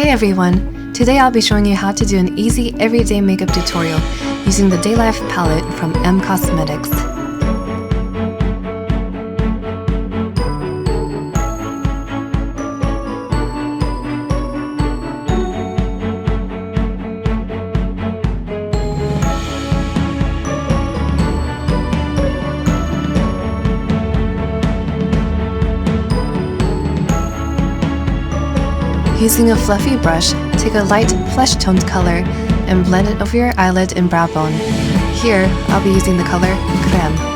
Hey everyone! Today I'll be showing you how to do an easy everyday makeup tutorial using the Day Life palette from M Cosmetics. Using a fluffy brush, take a light flesh-toned color and blend it over your eyelid and brow bone. Here, I'll be using the color Creme.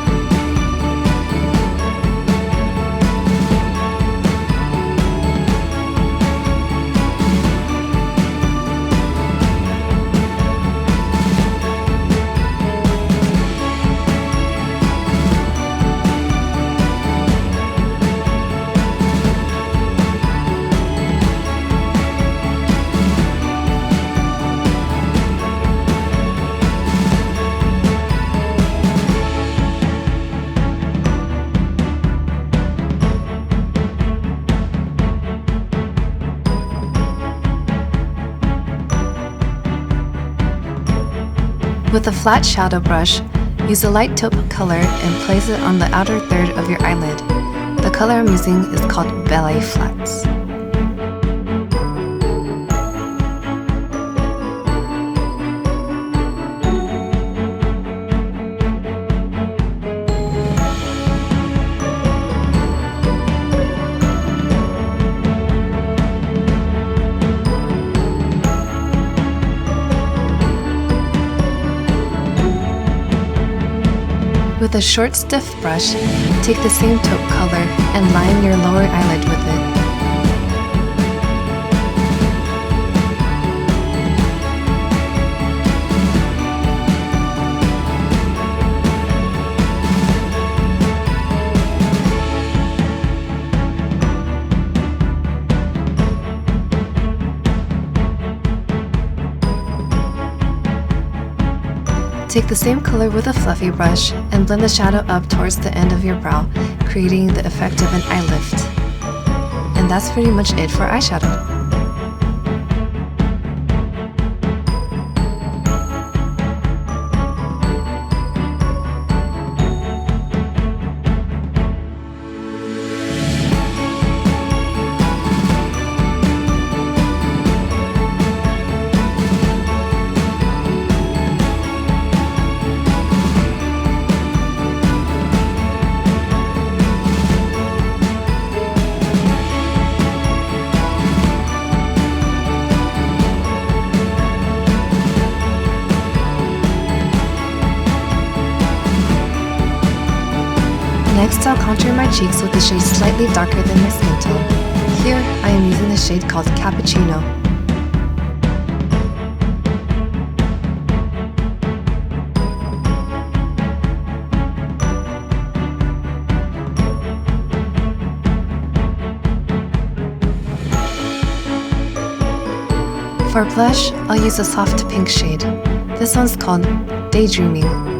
With a flat shadow brush, use a light taupe color and place it on the outer third of your eyelid. The color I'm using is called Ballet Flats. With a short, stiff brush, take the same taupe color and line your lower eyelid with it. Take the same color with a fluffy brush and blend the shadow up towards the end of your brow, creating the effect of an eye lift. And that's pretty much it for eyeshadow. Next, I'll contour my cheeks with a shade slightly darker than my skin tone. Here, I am using the shade called Cappuccino. For blush, I'll use a soft pink shade. This one's called Daydreaming.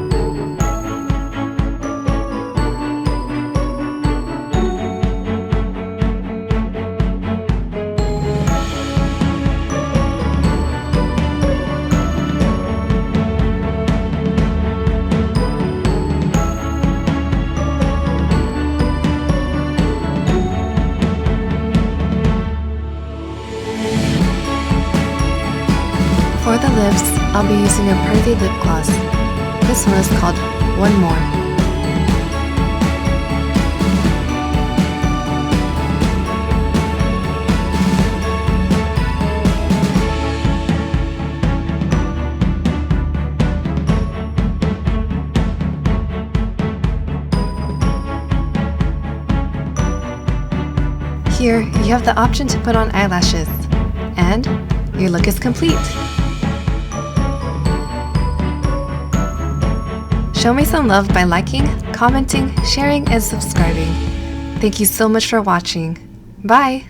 For the lips, I'll be using a pearly lip gloss. This one is called One More. Here, you have the option to put on eyelashes. And your look is complete! Show me some love by liking, commenting, sharing, and subscribing. Thank you so much for watching. Bye!